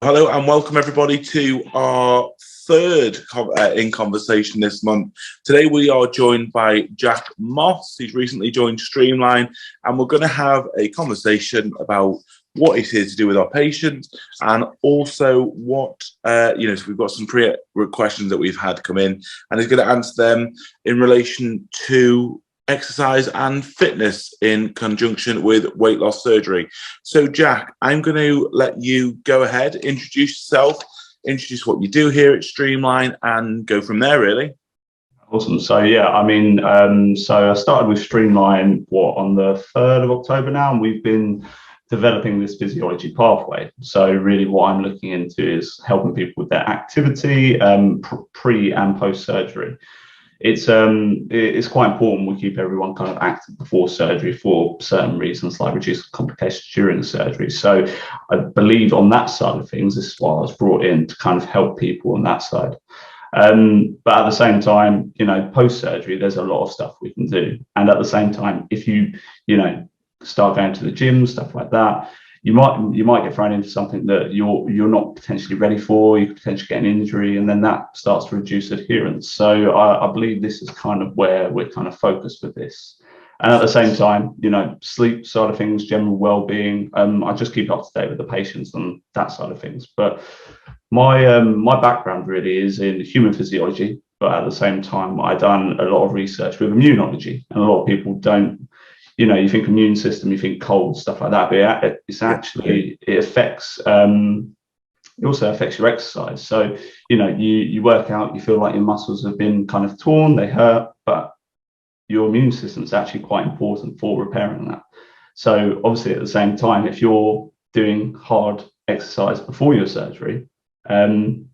Hello and welcome everybody to our third in conversation this month. Today we are joined by Jack Moss. He's recently joined Streamline, and we're going to have a conversation about what he's here to do with our patients, and also what so we've got some questions that we've had come in, and he's going to answer them in relation to exercise and fitness in conjunction with weight loss surgery. So, Jack, I'm going to let you go ahead, introduce yourself, introduce what you do here at Streamline, and go from there, really. Awesome. So I started with Streamline on the 3rd of October now, and we've been developing this physiology pathway. So really what I'm looking into is helping people with their activity pre and post surgery. It's quite important we keep everyone kind of active before surgery for certain reasons, like reduce complications during the surgery. So I believe on that side of things, this is why I was brought in to kind of help people on that side. But at the same time, post surgery, there's a lot of stuff we can do. And at the same time, if you start going to the gym, stuff like that, you might get thrown into something that you're not potentially ready for. You could potentially get an injury, and then that starts to reduce adherence. So I believe this is kind of where we're kind of focused with this. And at the same time, sleep side of things, general well-being. I just keep up to date with the patients on that side of things. But my background really is in human physiology, but at the same time, I've done a lot of research with immunology, and a lot of people don't. You think immune system, you think cold, stuff like that, but it's actually, it affects, it also affects your exercise. So, you work out, you feel like your muscles have been kind of torn, they hurt, but your immune system is actually quite important for repairing that. So obviously at the same time, if you're doing hard exercise before your surgery, you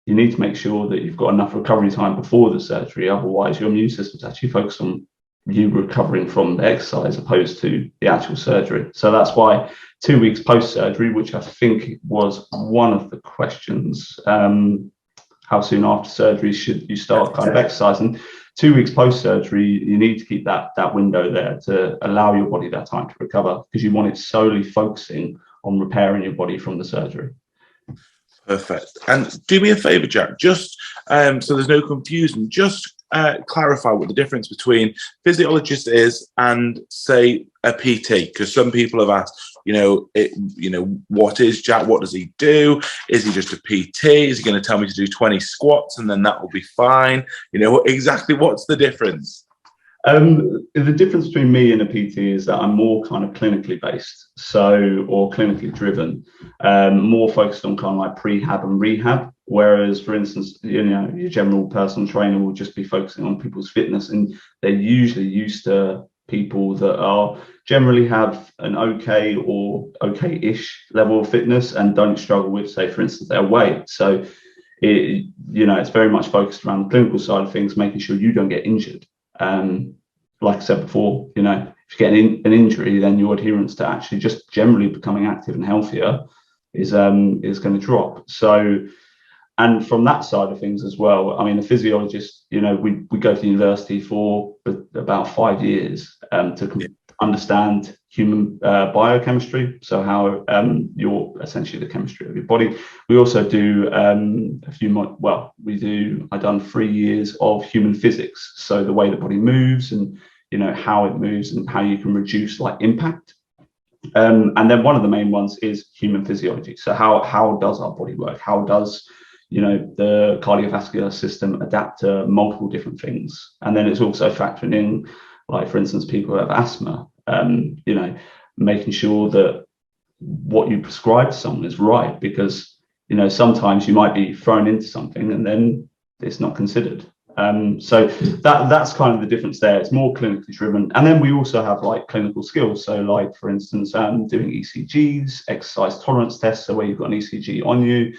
need to make sure that you've got enough recovery time before the surgery. Otherwise, your immune system is actually focused on you recovering from the exercise opposed to the actual surgery. So that's why 2 weeks post-surgery, which I think was one of the questions, how soon after surgery should you start kind of exercising? 2 weeks post-surgery, you need to keep that window there to allow your body that time to recover, because you want it solely focusing on repairing your body from the surgery. Perfect. And do me a favor, Jack, just so there's no confusion, just clarify what the difference between physiologist is and, say, a PT, because some people have asked, what is Jack? What does he do? Is he just a PT? Is he going to tell me to do 20 squats and then that will be fine? Exactly what's the difference? The difference between me and a PT is that I'm more kind of clinically based, or clinically driven, more focused on kind of like prehab and rehab. Whereas, for instance, your general personal trainer will just be focusing on people's fitness, and they're usually used to people that generally have an okay or okay-ish level of fitness and don't struggle with, say, for instance, their weight. So, it's very much focused around the clinical side of things, making sure you don't get injured. Like I said before, if you get an injury, then your adherence to actually just generally becoming active and healthier is going to drop. So, and from that side of things as well, I mean, a physiologist, we go to university for about 5 years to understand human biochemistry. So how essentially the chemistry of your body. We also do I've done 3 years of human physics. So the way the body moves and, how it moves and how you can reduce like impact. And then one of the main ones is human physiology. So how does our body work? How does the cardiovascular system adapt to multiple different things? And then it's also factoring in, like, for instance, people who have asthma, making sure that what you prescribe to someone is right, because, sometimes you might be thrown into something and then it's not considered. So that's kind of the difference there. It's more clinically driven. And then we also have like clinical skills. So like, for instance, doing ECGs, exercise tolerance tests. So where you've got an ECG on you,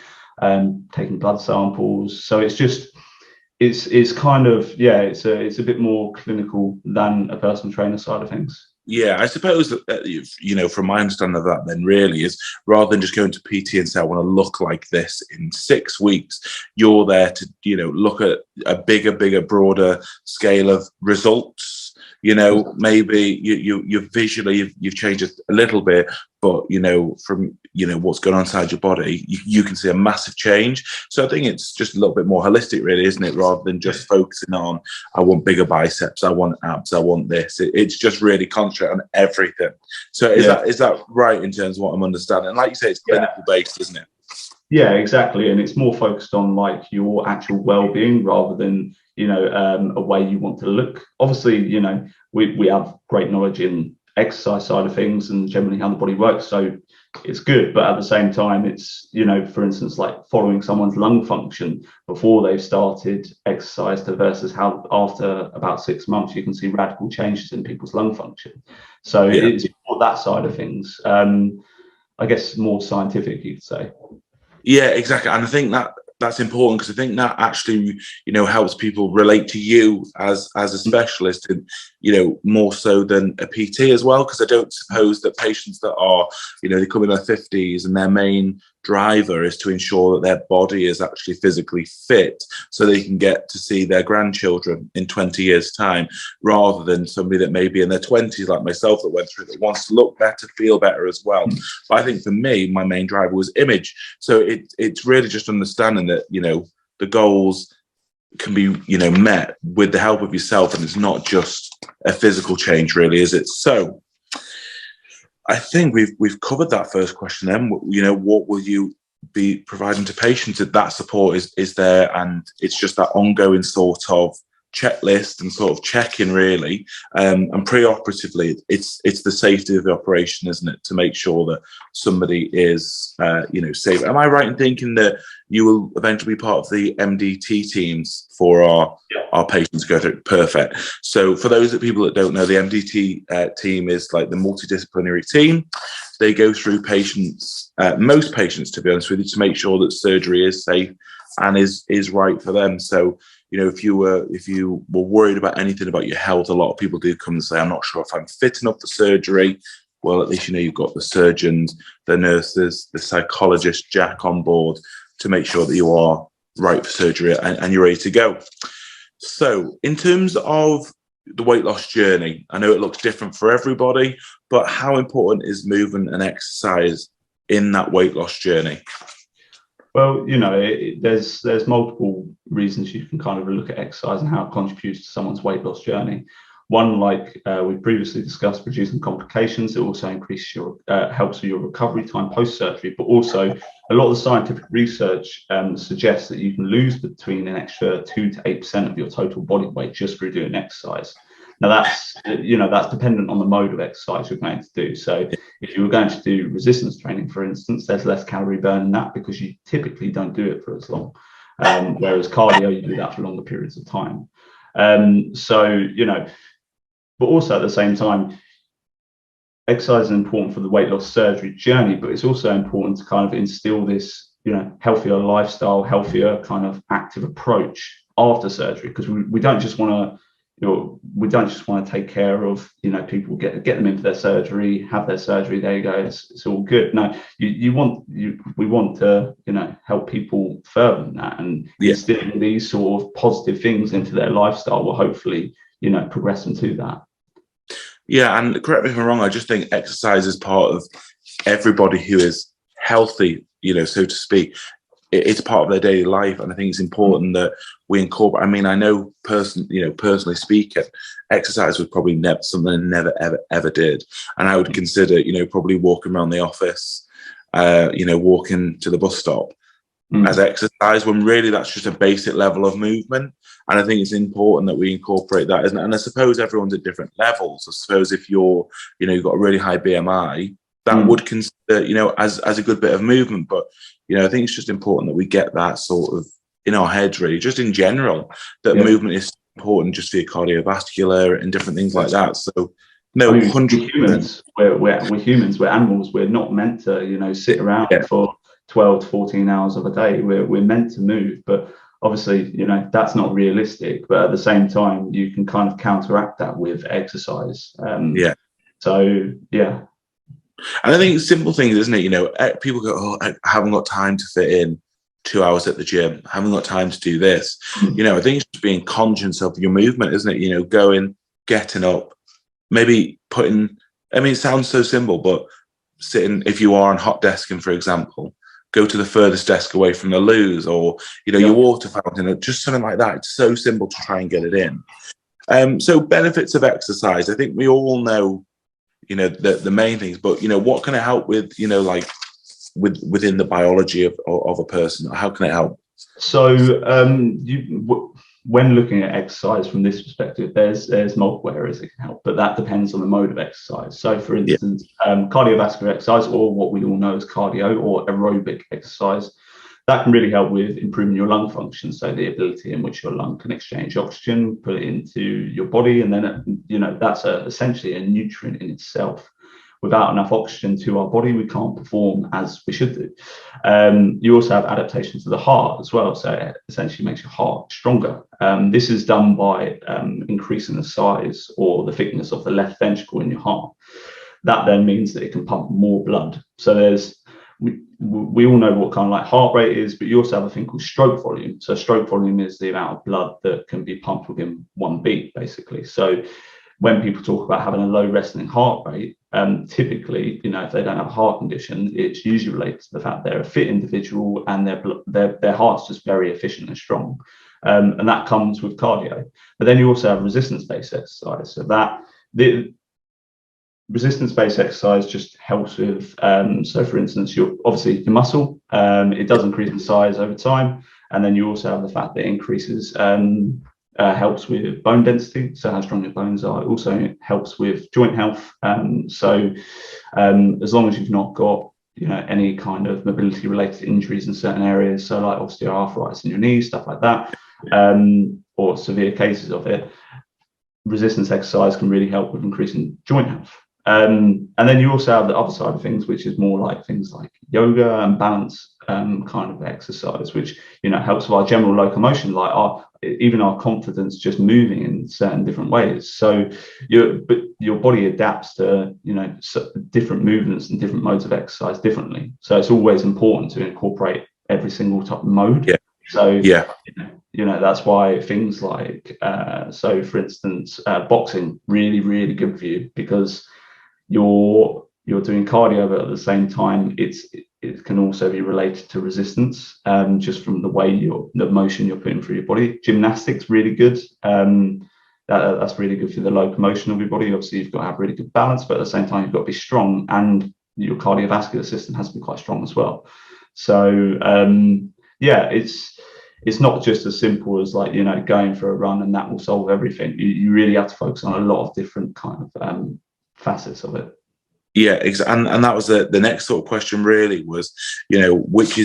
taking blood samples. So it's a bit more clinical than a personal trainer side of things. Yeah, I suppose that, from my understanding of that, then really is, rather than just going to PT and say, I want to look like this in 6 weeks, you're there to, look at a bigger, broader scale of results, maybe you visually you've changed it a little bit, but from what's going on inside your body, you can see a massive change. So I think it's just a little bit more holistic, really, isn't it? Rather than just focusing on, I want bigger biceps, I want abs, I want this. It's just really concentrate on everything. So is that right in terms of what I'm understanding? And like you say, it's clinical based, isn't it? Yeah, exactly. And it's more focused on like your actual well-being rather than, a way you want to look. Obviously, we have great knowledge in exercise side of things and generally how the body works. So it's good. But at the same time, it's, for instance, like following someone's lung function before they've started exercise versus how after about 6 months, you can see radical changes in people's lung function. So it's more that side of things. I guess more scientific, you could say. Yeah, exactly. And I think that's important because I think that actually, helps people relate to you as a specialist, and, more so than a PT as well. Because I don't suppose that patients that are, they come in their 50s and their main driver is to ensure that their body is actually physically fit so they can get to see their grandchildren in 20 years' time, rather than somebody that may be in their 20s like myself that went through that wants to look better, feel better as well. But I think for me, my main driver was image. So it's really just understanding that, the goals can be, met with the help of yourself, and it's not just a physical change, really, is it? So I think we've covered that first question then. What will you be providing to patients if that support is there, and it's just that ongoing sort of checklist and sort of check-in, really, and pre-operatively it's the safety of the operation, isn't it, to make sure that somebody is safe. Am I right in thinking that you will eventually be part of the MDT teams for our patients go through? Perfect. So for those people that don't know, the MDT team is like the multidisciplinary team. They go through patients, most patients, to be honest with you, to make sure that surgery is safe and is right for them. So if you were worried about anything about your health, a lot of people do come and say, I'm not sure if I'm fit enough for surgery. Well, at least you've got the surgeons, the nurses, the psychologist Jack on board to make sure that you are right for surgery and you're ready to go. So in terms of the weight loss journey, I know it looks different for everybody, but how important is movement and exercise in that weight loss journey? Well, there's multiple reasons you can kind of look at exercise and how it contributes to someone's weight loss journey. One, like we previously discussed, reducing complications. It also increases helps with your recovery time post-surgery, but also a lot of the scientific research suggests that you can lose between an extra 2 to 8% of your total body weight just through doing exercise. Now that's dependent on the mode of exercise you're going to do. So if you were going to do resistance training, for instance, there's less calorie burn in that because you typically don't do it for as long. Whereas cardio, you do that for longer periods of time. But also at the same time, exercise is important for the weight loss surgery journey, but it's also important to kind of instill this, healthier lifestyle, healthier kind of active approach after surgery, because we don't just want to, take care of, people, get them into their surgery, have their surgery, there you go, it's all good. No, we want to, help people further than that, and instilling these sort of positive things into their lifestyle will hopefully, progress them to that. Yeah, and correct me if I'm wrong, I just think exercise is part of everybody who is healthy, so to speak. It's part of their daily life, and I think it's important that we incorporate. I mean, I know personally speaking, exercise was probably something I never ever did, and I would consider, probably walking around the office, walking to the bus stop as exercise, when really that's just a basic level of movement. And I think it's important that we incorporate that, isn't it? And I suppose everyone's at different levels. I suppose if you've got a really high BMI, that would consider, as a good bit of movement. But, I think it's just important that we get that sort of in our heads, really, just in general, that movement is important just for your cardiovascular and different things like that. So, no, 100%. We're humans, we're animals. We're not meant to, sit around for 12 to 14 hours of a day. We're meant to move, but obviously, that's not realistic. But at the same time, you can kind of counteract that with exercise. So, yeah. And I think it's simple things, isn't it? People go, oh, I haven't got time to fit in 2 hours at the gym. I haven't got time to do this. I think it's just being conscious of your movement, isn't it? Going getting up, maybe putting, I mean, it sounds so simple, but sitting, if you are on hot desking, for example, go to the furthest desk away from the loos, or, you know, your water fountain, just something like that. It's so simple to try and get it in. So benefits of exercise, I think we all know, you know, the main things, but, you know, what can it help with, you know, like within the biology of a person? How can it help? So when looking at exercise from this perspective, there's multiple areas that can help, but that depends on the mode of exercise. So for instance, cardiovascular exercise, or what we all know as cardio or aerobic exercise, that can really help with improving your lung function. So the ability in which your lung can exchange oxygen, put it into your body, and then, you know, that's essentially a nutrient in itself. Without enough oxygen to our body, we can't perform as we should do. You also have adaptations to the heart as well. So it essentially makes your heart stronger. This is done by increasing the size or the thickness of the left ventricle in your heart. That then means that it can pump more blood. So we all know what kind of like heart rate is, but you also have a thing called stroke volume. So stroke volume is the amount of blood that can be pumped within one beat, basically. So when people talk about having a low resting heart rate, typically, you know, if they don't have a heart condition, it's usually related to the fact they're a fit individual and their heart's just very efficient and strong. And that comes with cardio. But then you also have resistance-based exercise. So the resistance-based exercise just helps with, so for instance, your muscle, it does increase in size over time. And then you also have the fact that it increases, helps with bone density, so how strong your bones are. It also helps with joint health. So as long as you've not got, you know, any kind of mobility related injuries in certain areas, so like osteoarthritis in your knees, stuff like that, or severe cases of it, resistance exercise can really help with increasing joint health. And then you also have the other side of things, which is more like things like yoga and balance kind of exercise, which, you know, helps with our general locomotion, like even our confidence just moving in certain different ways. So your body adapts to, you know, different movements and different modes of exercise differently. So it's always important to incorporate every single type of mode. Yeah. So you know, that's why things like so for instance, boxing really, really good for you, because you're doing cardio, but at the same time it can also be related to resistance, just from the way the motion you're putting through your body. Gymnastics really good. That's really good for the locomotion of your body. Obviously you've got to have really good balance, but at the same time you've got to be strong, and your cardiovascular system has to be quite strong as well. So it's not just as simple as, like, you know, going for a run and that will solve everything. You really have to focus on a lot of different kind of facets of it. Yeah, exactly. And that was the next sort of question really was, you know, which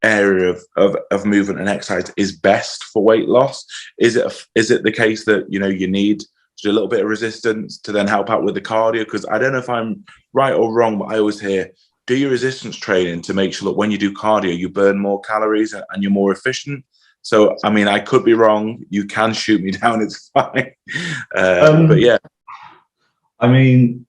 area of movement and exercise is best for weight loss? Is it the case that, you know, you need to do a little bit of resistance to then help out with the cardio? Because I don't know if I'm right or wrong, but I always hear, do your resistance training to make sure that when you do cardio, you burn more calories and you're more efficient. So, I mean, I could be wrong. You can shoot me down. It's fine. But yeah. I mean,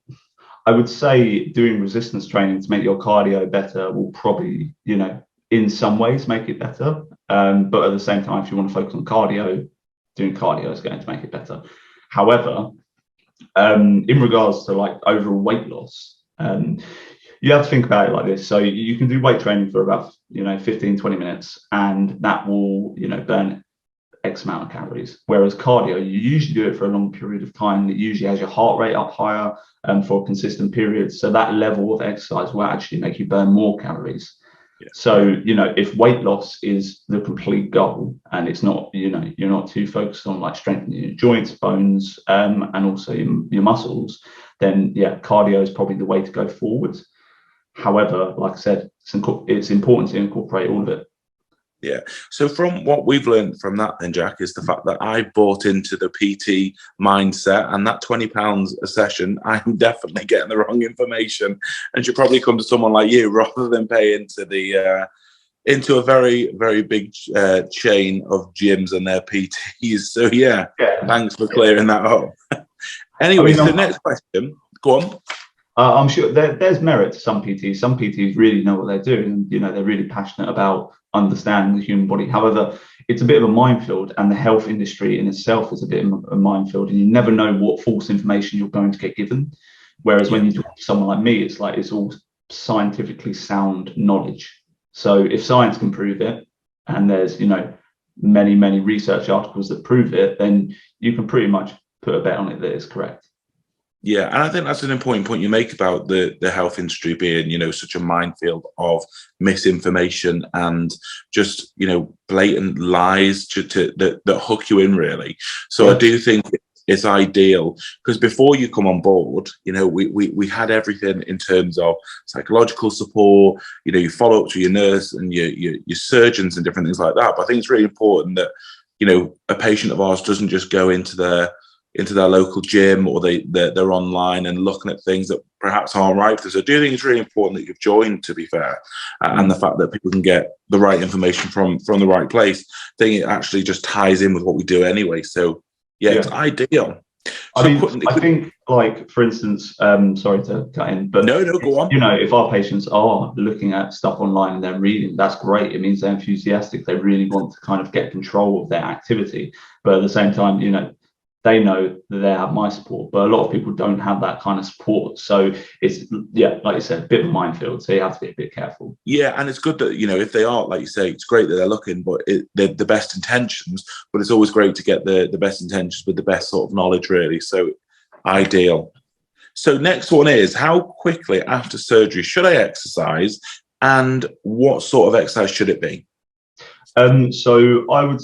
I would say doing resistance training to make your cardio better will probably, you know, in some ways make it better. But at the same time, if you want to focus on cardio, doing cardio is going to make it better. However, in regards to like overall weight loss, you have to think about it like this. So you can do weight training for about, you know, 15-20 minutes, and that will, you know, burn X amount of calories. Whereas cardio, you usually do it for a long period of time. It usually has your heart rate up higher for a consistent period. So that level of exercise will actually make you burn more calories. Yeah. So, you know, if weight loss is the complete goal, and it's not, you know, you're not too focused on like strengthening your joints, bones, and also your muscles, then yeah, cardio is probably the way to go forward. However, like I said, it's important to incorporate all of it. Yeah. So from what we've learned from that then, Jack, is the fact that I bought into the PT mindset, and that £20 a session, I'm definitely getting the wrong information, and should probably come to someone like you rather than pay into a very, very big chain of gyms and their PTs. So yeah. Thanks for clearing that up. Anyway, so next question. Go on. I'm sure there's merit to some PTs. Some PTs really know what they're doing, and, you know, they're really passionate about understanding the human body. However, it's a bit of a minefield, and the health industry in itself is a bit of a minefield, and you never know what false information you're going to get given. Whereas when you talk to someone like me, it's like it's all scientifically sound knowledge. So if science can prove it, and there's, you know, many research articles that prove it, then you can pretty much put a bet on it that it's correct. Yeah, and I think that's an important point you make about the health industry being, you know, such a minefield of misinformation and just, you know, blatant lies that hook you in, really. So I do think it's ideal, because before you come on board, you know, we had everything in terms of psychological support, you know, you follow up to your nurse and your surgeons and different things like that. But I think it's really important that, you know, a patient of ours doesn't just go into their local gym, or they're online and looking at things that perhaps aren't right for us. I do think it's really important that you've joined, to be fair, and the fact that people can get the right information from the right place. I think it actually just ties in with what we do anyway. So yeah. It's ideal. I mean, I think, like, for instance, sorry to cut in, but no, go on. You know, if our patients are looking at stuff online and they're reading, that's great. It means they're enthusiastic. They really want to kind of get control of their activity. But at the same time, you know, they know that they have my support, but a lot of people don't have that kind of support. So it's, yeah, like you said, a bit of a minefield. So you have to be a bit careful. Yeah, and it's good that, you know, if they are, like you say, it's great that they're looking, but they're the best intentions. But it's always great to get the best intentions with the best sort of knowledge, really. So ideal. So next one is, how quickly after surgery should I exercise, and what sort of exercise should it be? So I would.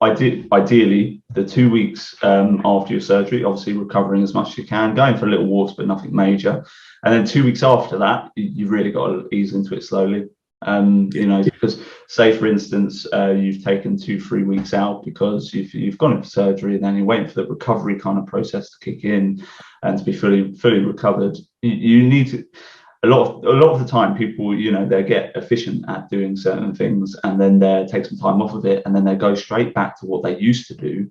Ideally, the 2 weeks after your surgery, obviously recovering as much as you can, going for little walks, but nothing major. And then 2 weeks after that, you've really got to ease into it slowly. You know, because say, for instance, you've taken 2-3 weeks out because you've gone in for surgery, and then you're waiting for the recovery kind of process to kick in and to be fully recovered. You need to. A lot of the time, people, you know, they get efficient at doing certain things, and then they take some time off of it, and then they go straight back to what they used to do.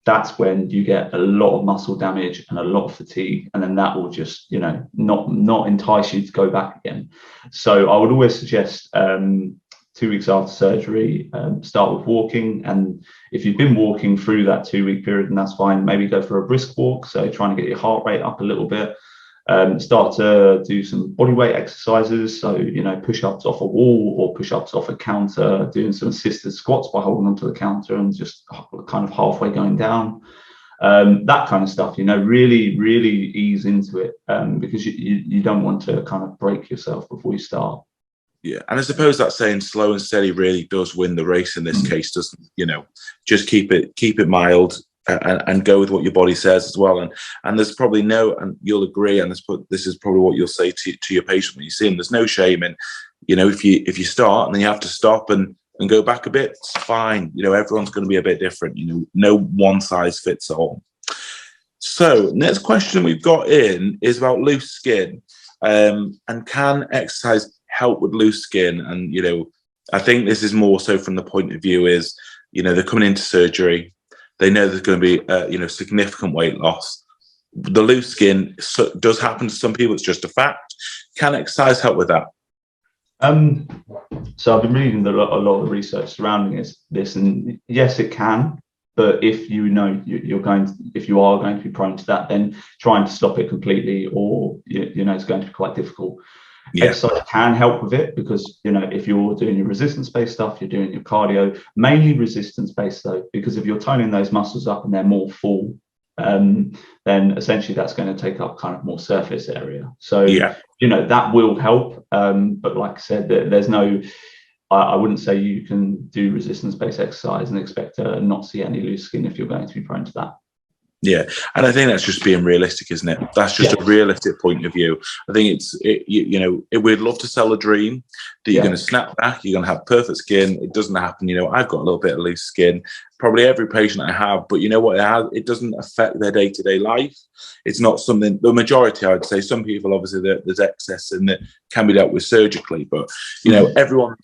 That's when you get a lot of muscle damage and a lot of fatigue, and then that will just, you know, not entice you to go back again. So I would always suggest 2 weeks after surgery, start with walking. And if you've been walking through that 2 week period, then that's fine. Maybe go for a brisk walk, so trying to get your heart rate up a little bit. Start to do some body weight exercises, so, you know, push-ups off a wall or push-ups off a counter, doing some assisted squats by holding onto the counter and just kind of halfway going down, that kind of stuff. You know, really ease into it, because you don't want to kind of break yourself before you start. Yeah, and I suppose that saying slow and steady really does win the race in this case, doesn't it? You know, just keep it mild. And go with what your body says as well. And there's probably and you'll agree, and this is probably what you'll say to your patient when you see them. There's no shame in, you know, if you start and then you have to stop and go back a bit, it's fine. You know, everyone's going to be a bit different. You know, no one size fits all. So next question we've got in is about loose skin, and can exercise help with loose skin? And, you know, I think this is more so from the point of view is, you know, they're coming into surgery. They know there's going to be, you know, significant weight loss. The loose skin does happen to some people. It's just a fact. Can exercise help with that? So I've been reading a lot of the research surrounding this, and yes, it can. But if you know if you are going to be prone to that, then trying to stop it completely, or you know, it's going to be quite difficult. Yeah. Exercise can help with it, because, you know, if you're doing your resistance-based stuff, you're doing your cardio, mainly resistance-based though, because if you're toning those muscles up and they're more full, then essentially that's going to take up kind of more surface area. So, yeah, you know, that will help. But like I said, there's no, I wouldn't say you can do resistance-based exercise and expect to not see any loose skin if you're going to be prone to that. Yeah, and I think that's just being realistic, isn't it? That's just a realistic point of view. I think you know, we'd love to sell a dream that you're going to snap back, you're going to have perfect skin. It doesn't happen. You know, I've got a little bit of loose skin, probably every patient I have, but you know what? It doesn't affect their day-to-day life. It's not something, the majority, I'd say, some people, obviously, there's excess and that can be dealt with surgically, but, you know, everyone,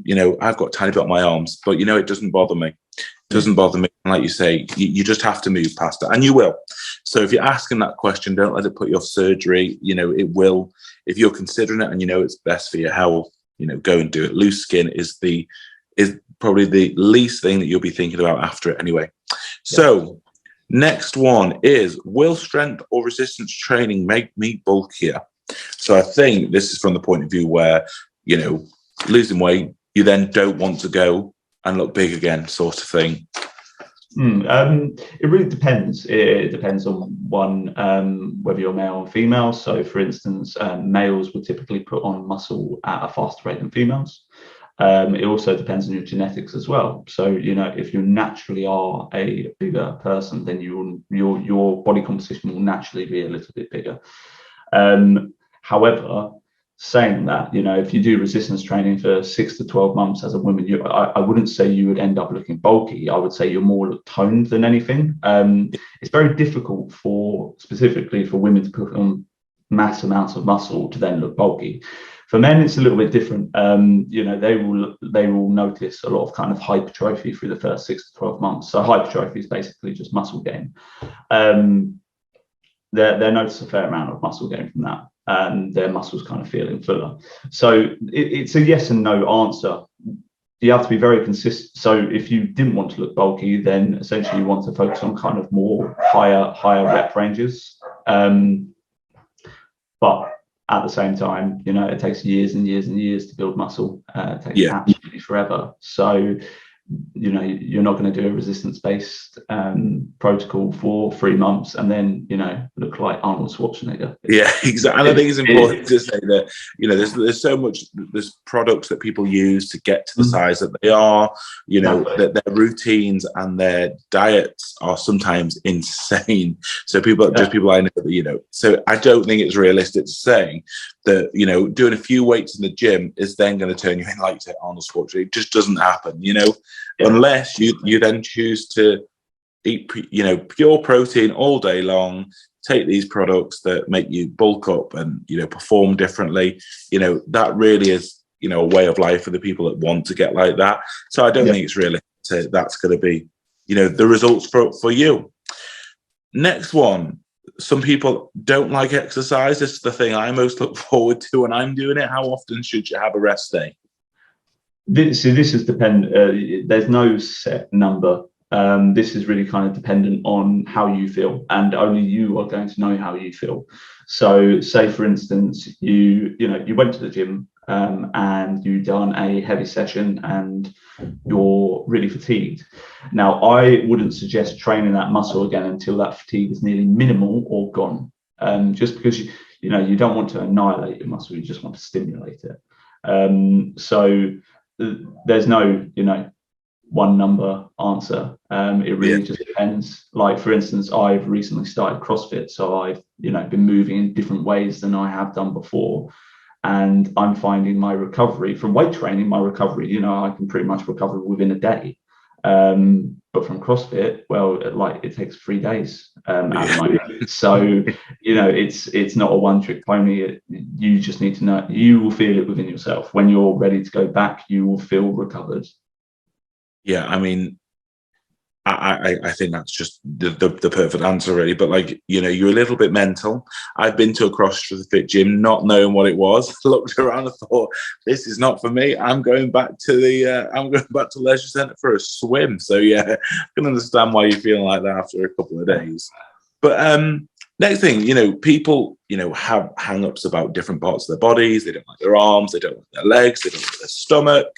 you know, I've got a tiny bit on my arms, but, you know, it doesn't bother me. Doesn't bother me. Like you say, you just have to move past it, and you will. So if you're asking that question, don't let it put you off surgery. You know, it will. If you're considering it and you know it's best for your health, go and do it. Loose skin is probably the least thing that you'll be thinking about after it anyway. So next one is, will strength or resistance training make me bulkier? So I think this is from the point of view where, losing weight, you then don't want to go and look big again, sort of thing. It really depends. It depends on whether you're male or female. So, for instance, males will typically put on muscle at a faster rate than females. It also depends on your genetics as well. So, if you naturally are a bigger person, then your body composition will naturally be a little bit bigger. However, saying that, if you do resistance training for 6 to 12 months as a woman, I wouldn't say you would end up looking bulky. I would say you're more toned than anything. It's very difficult specifically for women to put on mass amounts of muscle to then look bulky. For men, it's a little bit different. They will notice a lot of kind of hypertrophy through the first 6 to 12 months. So hypertrophy is basically just muscle gain. They notice a fair amount of muscle gain from that, and their muscles kind of feeling fuller. So it's a yes and no answer. You have to be very consistent. So if you didn't want to look bulky, then essentially you want to focus on kind of more higher rep ranges. But at the same time, it takes years and years and years to build muscle. It takes absolutely forever. So you're not going to do a resistance-based protocol for 3 months and then look like Arnold Schwarzenegger. Yeah, exactly. And I think it's important to say that there's so much, there's products that people use to get to the size that they are. That their routines and their diets are sometimes insane. So people I know that So I don't think it's realistic to say that doing a few weights in the gym is then going to turn you in like Arnold Schwarzenegger. It just doesn't happen. Unless you then choose to eat pure protein all day long, take these products that make you bulk up and perform differently. That really is a way of life for the people that want to get like that. So I don't think it's realistic that's going to be the results for you. Next one. Some people don't like exercise. This is the thing I most look forward to when I'm doing it. How often should you have a rest day? This is dependent. There's no set number. This is really kind of dependent on how you feel, and only you are going to know how you feel. So, say for instance, you went to the gym and you've done a heavy session and you're really fatigued. Now, I wouldn't suggest training that muscle again until that fatigue is nearly minimal or gone. Just because you don't want to annihilate your muscle, you just want to stimulate it. So there's no one number answer. It really just depends. Like, for instance, I've recently started CrossFit, so I've been moving in different ways than I have done before, and I'm finding my recovery from weight training, I can pretty much recover within a day. But from CrossFit, well, it takes 3 days at the moment. So it's not a one-trick pony. You just need to know. You will feel it within yourself. When you're ready to go back, you will feel recovered. Yeah, I mean, I think that's just the perfect answer, really. But you're a little bit mental. I've been to a CrossFit gym, not knowing what it was. Looked around and thought, this is not for me. I'm going back to leisure centre for a swim. So yeah, I can understand why you're feeling like that after a couple of days. But next thing, people have hang-ups about different parts of their bodies. They don't like their arms. They don't like their legs. They don't like their stomach.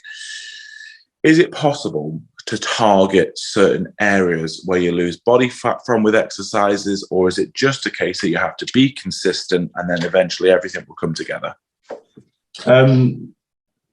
Is it possible to target certain areas where you lose body fat from with exercises, or is it just a case that you have to be consistent and then eventually everything will come together? In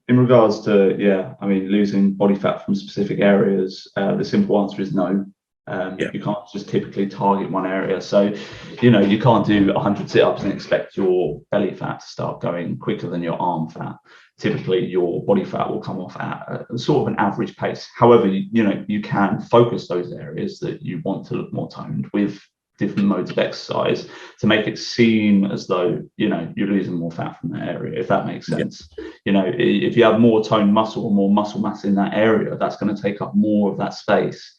regards to, losing body fat from specific areas, the simple answer is no. You can't just typically target one area. So, you can't do 100 sit-ups and expect your belly fat to start going quicker than your arm fat. Typically, your body fat will come off at a sort of an average pace. However, you can focus those areas that you want to look more toned with different modes of exercise to make it seem as though, you're losing more fat from that area, if that makes sense. If you have more toned muscle or more muscle mass in that area, that's going to take up more of that space.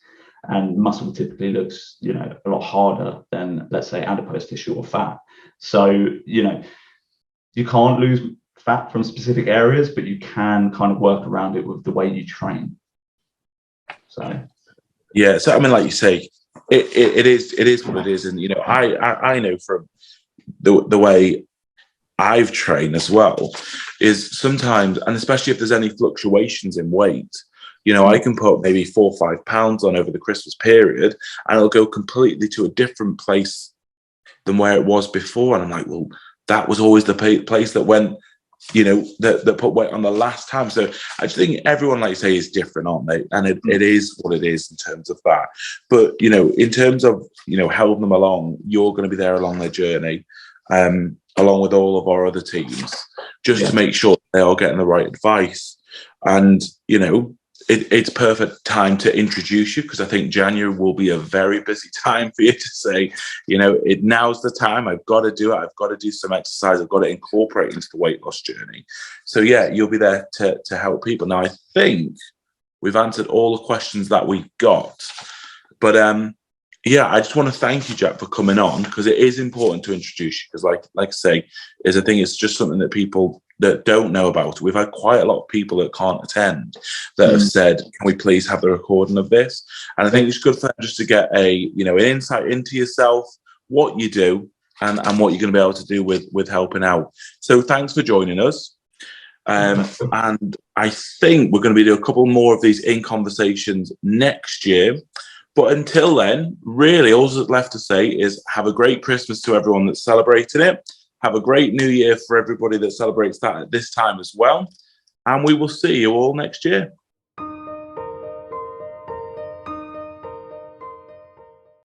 And muscle typically looks, a lot harder than, let's say, adipose tissue or fat. So, you can't lose fat from specific areas, but you can kind of work around it with the way you train. So yeah, so I mean, like you say, it is what it is, and you know, I know from the way I've trained as well is sometimes, and especially if there's any fluctuations in weight, you know, I can put maybe 4 or 5 pounds on over the Christmas period, and it'll go completely to a different place than where it was before, and I'm like, well, that was always the place that went, you know, that put weight on the last time. So I just think everyone, like you say, is different, aren't they? And it is what it is in terms of that. But, you know, in terms of, you know, helping them along, you're going to be there along their journey, along with all of our other teams, just to make sure they are getting the right advice. And, you know, it's perfect time to introduce you, because I think January will be a very busy time for you to say, you know, now's the time. I've got to do it. I've got to do some exercise. I've got to incorporate into the weight loss journey. So yeah, you'll be there to help people. Now, I think we've answered all the questions that we got, but yeah, I just want to thank you, Jack, for coming on, because it is important to introduce you, because like I say, I think it's just something that people that don't know about. We've had quite a lot of people that can't attend that have said, can we please have the recording of this? And I think it's good for them just to get an insight into yourself, what you do, and what you're going to be able to do with helping out. So thanks for joining us. And I think we're going to be doing a couple more of these in conversations next year. But until then, really, all that's left to say is have a great Christmas to everyone that's celebrating it. Have a great New Year for everybody that celebrates that at this time as well. And we will see you all next year.